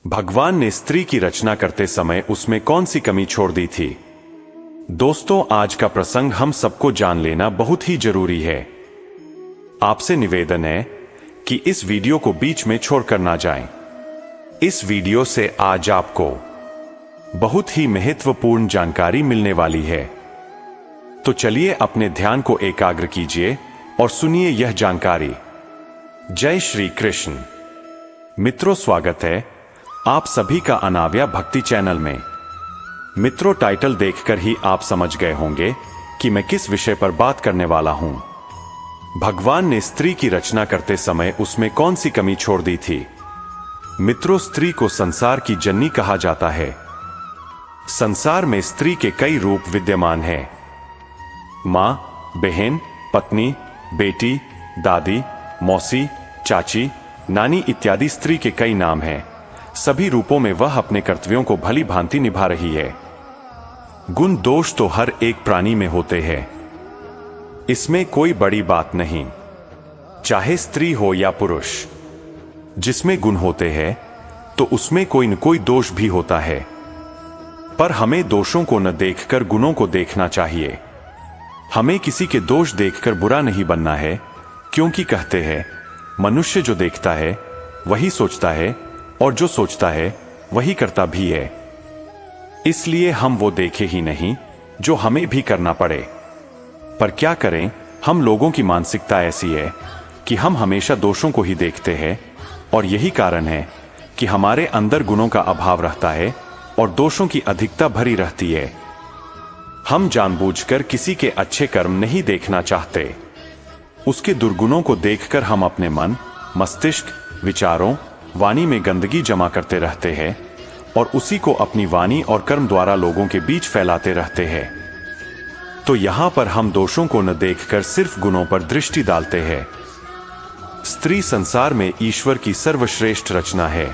भगवान ने स्त्री की रचना करते समय उसमें कौन सी कमी छोड़ दी थी? दोस्तों, आज का प्रसंग हम सबको जान लेना बहुत ही जरूरी है। आपसे निवेदन है कि इस वीडियो को बीच में छोड़कर ना जाएं। इस वीडियो से आज आपको बहुत ही महत्वपूर्ण जानकारी मिलने वाली है। तो चलिए अपने ध्यान को एकाग्र कीजिए और सुनिए यह जानकारी। जय श्री कृष्ण। मित्रों, स्वागत है आप सभी का अनाव्या भक्ति चैनल में। मित्रों, टाइटल देखकर ही आप समझ गए होंगे कि मैं किस विषय पर बात करने वाला हूं। भगवान ने स्त्री की रचना करते समय उसमें कौन सी कमी छोड़ दी थी? मित्रों, स्त्री को संसार की जननी कहा जाता है। संसार में स्त्री के कई रूप विद्यमान हैं। मां, बहन, पत्नी, बेटी, दादी, मौसी, चाची, नानी इत्यादि स्त्री के कई नाम हैं। सभी रूपों में वह अपने कर्तव्यों को भली भांति निभा रही है। गुण दोष तो हर एक प्राणी में होते हैं, इसमें कोई बड़ी बात नहीं, चाहे स्त्री हो या पुरुष। जिसमें गुण होते हैं तो उसमें कोई न कोई दोष भी होता है, पर हमें दोषों को न देखकर गुणों को देखना चाहिए। हमें किसी के दोष देखकर बुरा नहीं बनना है, क्योंकि कहते हैं मनुष्य जो देखता है वही सोचता है, और जो सोचता है वही करता भी है। इसलिए हम वो देखे ही नहीं जो हमें भी करना पड़े। पर क्या करें, हम लोगों की मानसिकता ऐसी है कि हम हमेशा दोषों को ही देखते हैं, और यही कारण है कि हमारे अंदर गुणों का अभाव रहता है और दोषों की अधिकता भरी रहती है। हम जानबूझकर किसी के अच्छे कर्म नहीं देखना चाहते। उसके दुर्गुणों को देखकर हम अपने मन, मस्तिष्क, विचारों, वाणी में गंदगी जमा करते रहते हैं और उसी को अपनी वाणी और कर्म द्वारा लोगों के बीच फैलाते रहते हैं। तो यहां पर हम दोषों को न देखकर सिर्फ गुणों पर दृष्टि डालते हैं। स्त्री संसार में ईश्वर की सर्वश्रेष्ठ रचना है।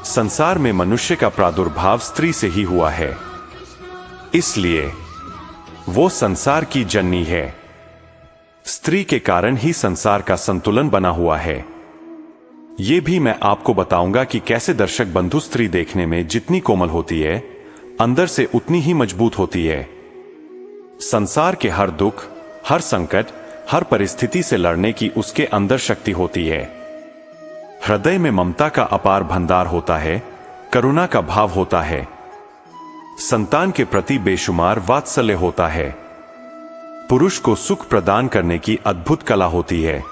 संसार में मनुष्य का प्रादुर्भाव स्त्री से ही हुआ है, इसलिए वो संसार की जननी है। स्त्री के कारण ही संसार का संतुलन बना हुआ है। ये भी मैं आपको बताऊंगा कि कैसे दर्शक बंधु स्त्री देखने में जितनी कोमल होती है, अंदर से उतनी ही मजबूत होती है। संसार के हर दुख, हर संकट, हर परिस्थिति से लड़ने की उसके अंदर शक्ति होती है। हृदय में ममता का अपार भंडार होता है, करुणा का भाव होता है, संतान के प्रति बेशुमार वात्सल्य होता है, पुरुष को सुख प्रदान करने की अद्भुत कला होती है।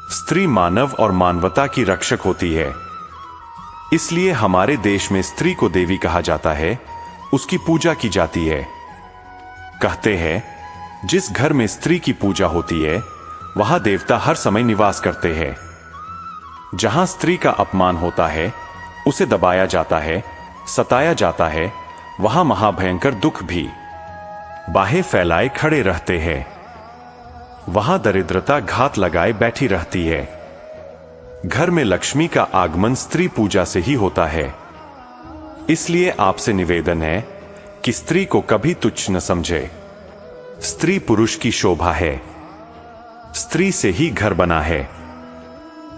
स्त्री मानव और मानवता की रक्षक होती है। इसलिए हमारे देश में स्त्री को देवी कहा जाता है, उसकी पूजा की जाती है। कहते हैं जिस घर में स्त्री की पूजा होती है वहां देवता हर समय निवास करते हैं। जहां स्त्री का अपमान होता है, उसे दबाया जाता है, सताया जाता है, वहां महाभयंकर दुख भी बाहें फैलाए खड़े रहते हैं। वहां दरिद्रता घात लगाए बैठी रहती है। घर में लक्ष्मी का आगमन स्त्री पूजा से ही होता है। इसलिए आपसे निवेदन है कि स्त्री को कभी तुच्छ न समझे। स्त्री पुरुष की शोभा है। स्त्री से ही घर बना है।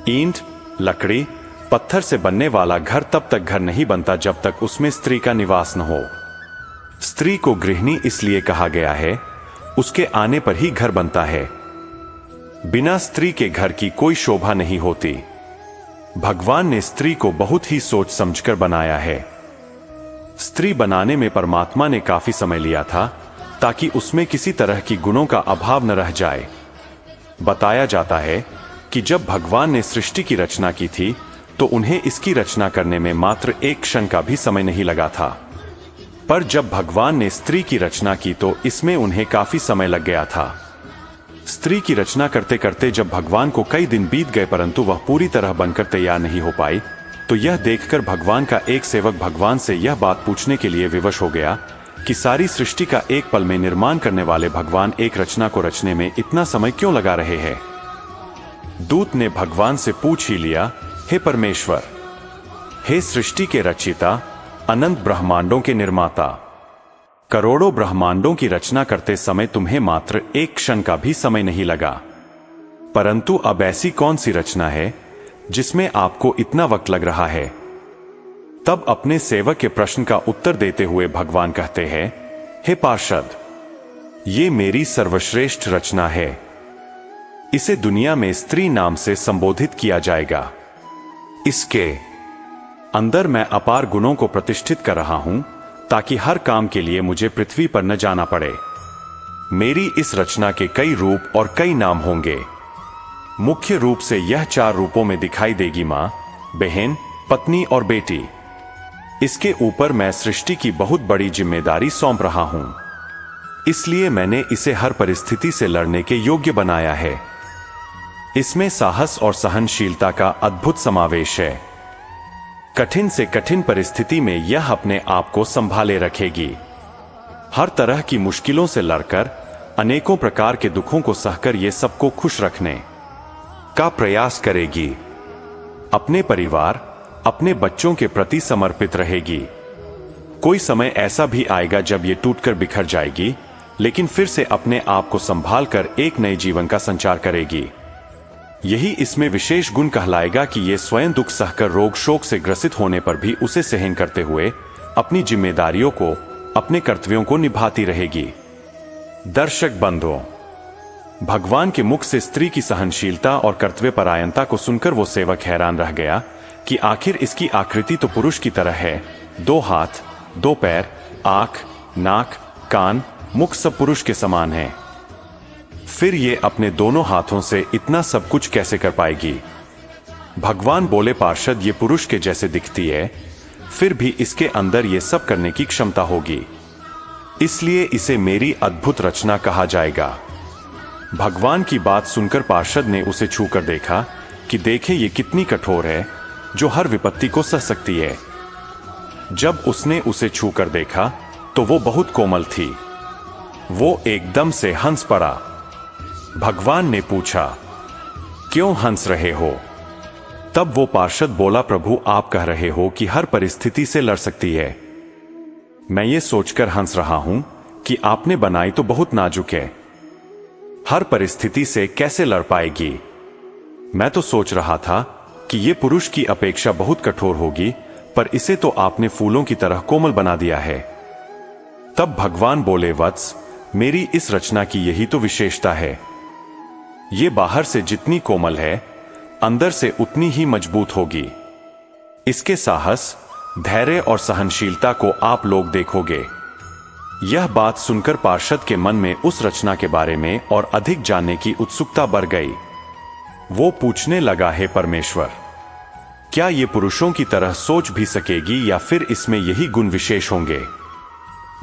ईंट, लकड़ी, पत्थर से बनने वाला घर तब तक घर नहीं बनता जब तक उसमें स्त्री का निवास न हो। स्त्री को गृहिणी इसलिए कहा गया है, उसके आने पर ही घर बनता है। बिना स्त्री के घर की कोई शोभा नहीं होती। भगवान ने स्त्री को बहुत ही सोच समझकर बनाया है। स्त्री बनाने में परमात्मा ने काफी समय लिया था ताकि उसमें किसी तरह की गुणों का अभाव न रह जाए। बताया जाता है कि जब भगवान ने सृष्टि की रचना की थी तो उन्हें इसकी रचना करने में मात्र एक क्षण का भी समय नहीं लगा था। पर जब भगवान ने स्त्री की रचना की तो इसमें उन्हें काफी समय लग गया था। स्त्री की रचना करते करते जब भगवान को कई दिन बीत गए परंतु वह पूरी तरह बनकर तैयार नहीं हो पाई, तो यह देखकर भगवान का एक सेवक भगवान से यह बात पूछने के लिए विवश हो गया कि सारी सृष्टि का एक पल में निर्माण करने वाले भगवान एक रचना को रचने में इतना समय क्यों लगा रहे हैं। दूत ने भगवान से पूछ ही लिया, हे परमेश्वर, हे सृष्टि के रचिता, अनंत ब्रह्मांडों के निर्माता, करोड़ों ब्रह्मांडों की रचना करते समय तुम्हें मात्र एक क्षण का भी समय नहीं लगा, परंतु अब ऐसी कौन सी रचना है जिसमें आपको इतना वक्त लग रहा है। तब अपने सेवक के प्रश्न का उत्तर देते हुए भगवान कहते हैं, हे पार्षद, ये मेरी सर्वश्रेष्ठ रचना है। इसे दुनिया में स्त्री नाम से संबोधित किया जाएगा। इसके अंदर मैं अपार गुणों को प्रतिष्ठित कर रहा हूं ताकि हर काम के लिए मुझे पृथ्वी पर न जाना पड़े। मेरी इस रचना के कई रूप और कई नाम होंगे। मुख्य रूप से यह 4 रूपों में दिखाई देगी: मां, बहन, पत्नी और बेटी। इसके ऊपर मैं सृष्टि की बहुत बड़ी जिम्मेदारी सौंप रहा हूं, इसलिए मैंने इसे हर परिस्थिति से लड़ने के योग्य बनाया है। इसमें साहस और सहनशीलता का अद्भुत समावेश है। कठिन से कठिन परिस्थिति में यह अपने आप को संभाले रखेगी। हर तरह की मुश्किलों से लड़कर, अनेकों प्रकार के दुखों को सहकर ये सबको खुश रखने का प्रयास करेगी। अपने परिवार, अपने बच्चों के प्रति समर्पित रहेगी। कोई समय ऐसा भी आएगा जब ये टूटकर बिखर जाएगी, लेकिन फिर से अपने आप को संभालकर एक नए जीवन का संचार करेगी। यही इसमें विशेष गुण कहलाएगा कि ये स्वयं दुख सहकर, रोग शोक से ग्रसित होने पर भी उसे सहन करते हुए अपनी जिम्मेदारियों को, अपने कर्तव्यों को निभाती रहेगी। दर्शक बंधुओं, भगवान के मुख से स्त्री की सहनशीलता और कर्तव्यपरायणता को सुनकर वो सेवक हैरान रह गया कि आखिर इसकी आकृति तो पुरुष की तरह है। 2 हाथ, 2 पैर, आंख, नाक, कान, मुख सब पुरुष के समान है। फिर ये अपने दोनों हाथों से इतना सब कुछ कैसे कर पाएगी? भगवान बोले, पार्षद, ये पुरुष के जैसे दिखती है, फिर भी इसके अंदर ये सब करने की क्षमता होगी, इसलिए इसे मेरी अद्भुत रचना कहा जाएगा। भगवान की बात सुनकर पार्षद ने उसे छूकर देखा कि देखे ये कितनी कठोर है, जो हर विपत्ति को सह सकती है। जब उसने उसे छूकर देखा तो वो बहुत कोमल थी। वो एकदम से हंस पड़ा। भगवान ने पूछा, क्यों हंस रहे हो? तब वो पार्षद बोला, प्रभु, आप कह रहे हो कि हर परिस्थिति से लड़ सकती है। मैं ये सोचकर हंस रहा हूं कि आपने बनाई तो बहुत नाजुक है, हर परिस्थिति से कैसे लड़ पाएगी? मैं तो सोच रहा था कि ये पुरुष की अपेक्षा बहुत कठोर होगी, पर इसे तो आपने फूलों की तरह कोमल बना दिया है। तब भगवान बोले, वत्स, मेरी इस रचना की यही तो विशेषता है। ये बाहर से जितनी कोमल है, अंदर से उतनी ही मजबूत होगी। इसके साहस, धैर्य और सहनशीलता को आप लोग देखोगे। यह बात सुनकर पार्षद के मन में उस रचना के बारे में और अधिक जानने की उत्सुकता बढ़ गई। वो पूछने लगा, हे परमेश्वर, क्या ये पुरुषों की तरह सोच भी सकेगी या फिर इसमें यही गुण विशेष होंगे?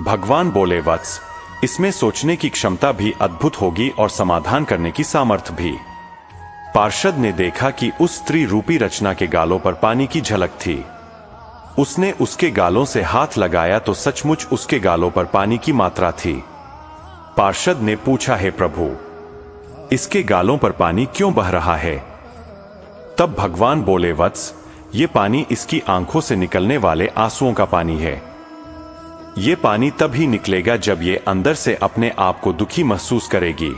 भगवान बोले, वत्स, इसमें सोचने की क्षमता भी अद्भुत होगी और समाधान करने की सामर्थ्य भी। पार्षद ने देखा कि उस स्त्री रूपी रचना के गालों पर पानी की झलक थी। उसने उसके गालों से हाथ लगाया तो सचमुच उसके गालों पर पानी की मात्रा थी। पार्षद ने पूछा, हे प्रभु, इसके गालों पर पानी क्यों बह रहा है? तब भगवान बोले, वत्स, ये पानी इसकी आंखों से निकलने वाले आंसुओं का पानी है। ये पानी तभी निकलेगा जब ये अंदर से अपने आप को दुखी महसूस करेगी।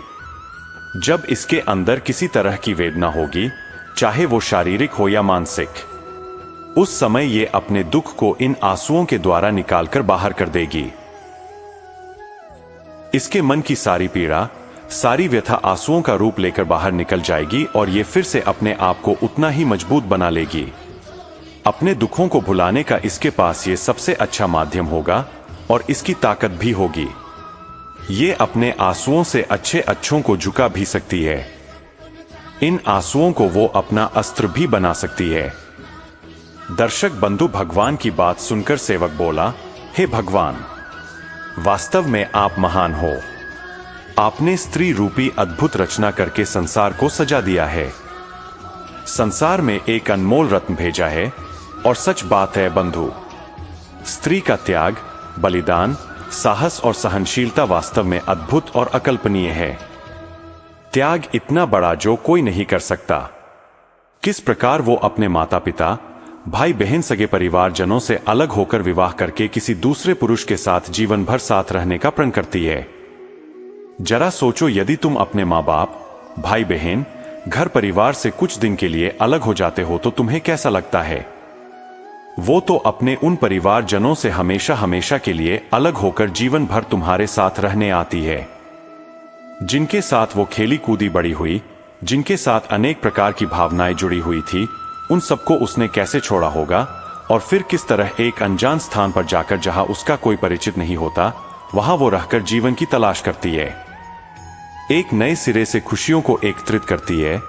जब इसके अंदर किसी तरह की वेदना होगी, चाहे वो शारीरिक हो या मानसिक, उस समय ये अपने दुख को इन आंसुओं के द्वारा निकालकर बाहर कर देगी। इसके मन की सारी पीड़ा, सारी व्यथा आंसुओं का रूप लेकर बाहर निकल जाएगी और ये फिर से अपने आप को उतना ही मजबूत बना लेगी। अपने दुखों को भुलाने का इसके पास ये सबसे अच्छा माध्यम होगा और इसकी ताकत भी होगी। ये अपने आंसुओं से अच्छे अच्छों को झुका भी सकती है। इन आंसुओं को वो अपना अस्त्र भी बना सकती है। दर्शक बंधु, भगवान की बात सुनकर सेवक बोला, हे भगवान, वास्तव में आप महान हो। आपने स्त्री रूपी अद्भुत रचना करके संसार को सजा दिया है। संसार में एक अनमोल रत्न भेजा है और सच बात है बंधु, स्त्री का त्याग, बलिदान, साहस और सहनशीलता वास्तव में अद्भुत और अकल्पनीय है। त्याग इतना बड़ा जो कोई नहीं कर सकता। किस प्रकार वो अपने माता पिता, भाई बहन, सगे परिवारजनों से अलग होकर विवाह करके किसी दूसरे पुरुष के साथ जीवन भर साथ रहने का प्रण करती है। जरा सोचो, यदि तुम अपने माँ बाप, भाई बहन, घर परिवार से कुछ दिन के लिए अलग हो जाते हो तो तुम्हें कैसा लगता है? वो तो अपने उन परिवारजनों से हमेशा हमेशा के लिए अलग होकर जीवन भर तुम्हारे साथ रहने आती है। जिनके साथ वो खेली कूदी बड़ी हुई, जिनके साथ अनेक प्रकार की भावनाएं जुड़ी हुई थी, उन सबको उसने कैसे छोड़ा होगा और फिर किस तरह एक अनजान स्थान पर जाकर, जहां उसका कोई परिचित नहीं होता, वहां वो रहकर जीवन की तलाश करती है। एक नए सिरे से खुशियों को एकत्रित करती है,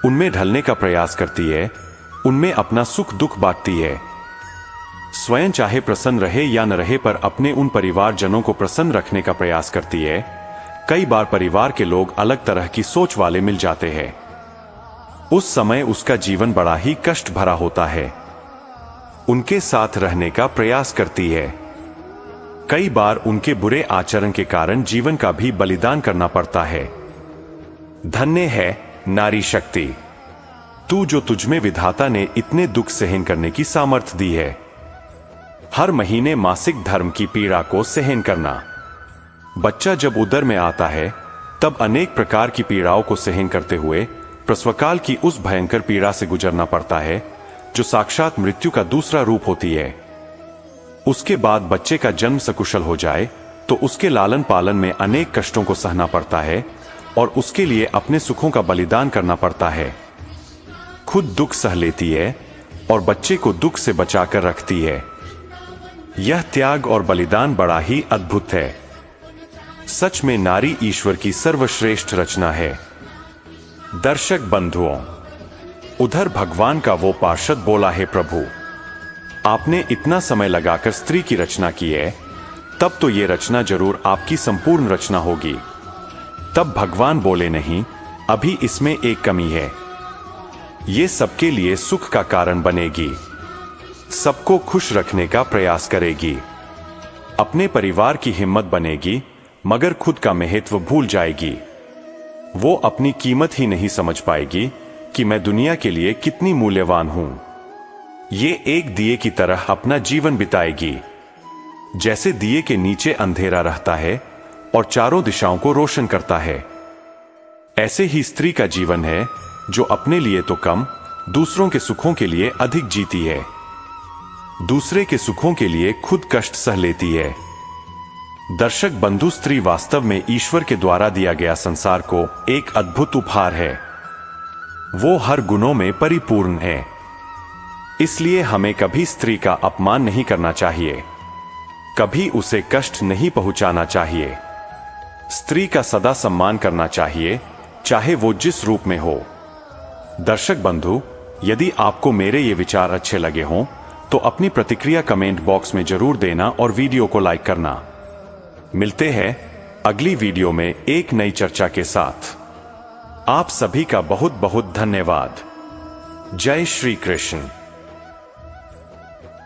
उनमें ढलने का प्रयास करती है, उनमें अपना सुख दुख बांटती है। स्वयं चाहे प्रसन्न रहे या न रहे, पर अपने उन परिवारजनों को प्रसन्न रखने का प्रयास करती है। कई बार परिवार के लोग अलग तरह की सोच वाले मिल जाते हैं। उस समय उसका जीवन बड़ा ही कष्ट भरा होता है। उनके साथ रहने का प्रयास करती है। कई बार उनके बुरे आचरण के कारण जीवन का भी बलिदान करना पड़ता है। धन्य है नारी शक्ति, तू जो तुझमें विधाता ने इतने दुख सहन करने की सामर्थ्य दी है। हर महीने मासिक धर्म की पीड़ा को सहन करना। बच्चा जब उदर में आता है तब अनेक प्रकार की पीड़ाओं को सहन करते हुए प्रसवकाल की उस भयंकर पीड़ा से गुजरना पड़ता है जो साक्षात मृत्यु का दूसरा रूप होती है। उसके बाद बच्चे का जन्म सकुशल हो जाए तो उसके लालन पालन में अनेक कष्टों को सहना पड़ता है और उसके लिए अपने सुखों का बलिदान करना पड़ता है। खुद दुख सह लेती है और बच्चे को दुख से बचाकर रखती है। यह त्याग और बलिदान बड़ा ही अद्भुत है। सच में नारी ईश्वर की सर्वश्रेष्ठ रचना है। दर्शक बंधुओं, उधर भगवान का वो पार्षद बोला है, प्रभु आपने इतना समय लगाकर स्त्री की रचना की है, तब तो ये रचना जरूर आपकी संपूर्ण रचना होगी। तब भगवान बोले, नहीं, अभी इसमें एक कमी है। ये सबके लिए सुख का कारण बनेगी, सबको खुश रखने का प्रयास करेगी, अपने परिवार की हिम्मत बनेगी, मगर खुद का महत्व भूल जाएगी। वो अपनी कीमत ही नहीं समझ पाएगी कि मैं दुनिया के लिए कितनी मूल्यवान हूं। ये एक दिए की तरह अपना जीवन बिताएगी। जैसे दिए के नीचे अंधेरा रहता है और चारों दिशाओं को रोशन करता है, ऐसे ही स्त्री का जीवन है जो अपने लिए तो कम, दूसरों के सुखों के लिए अधिक जीती है। दूसरे के सुखों के लिए खुद कष्ट सह लेती है। दर्शक बंधु, स्त्री वास्तव में ईश्वर के द्वारा दिया गया संसार को एक अद्भुत उपहार है। वो हर गुणों में परिपूर्ण है। इसलिए हमें कभी स्त्री का अपमान नहीं करना चाहिए, कभी उसे कष्ट नहीं पहुंचाना चाहिए। स्त्री का सदा सम्मान करना चाहिए, चाहे वो जिस रूप में हो। दर्शक बंधु, यदि आपको मेरे ये विचार अच्छे लगे हों तो अपनी प्रतिक्रिया कमेंट बॉक्स में जरूर देना और वीडियो को लाइक करना। मिलते हैं अगली वीडियो में एक नई चर्चा के साथ। आप सभी का बहुत बहुत धन्यवाद। जय श्री कृष्ण।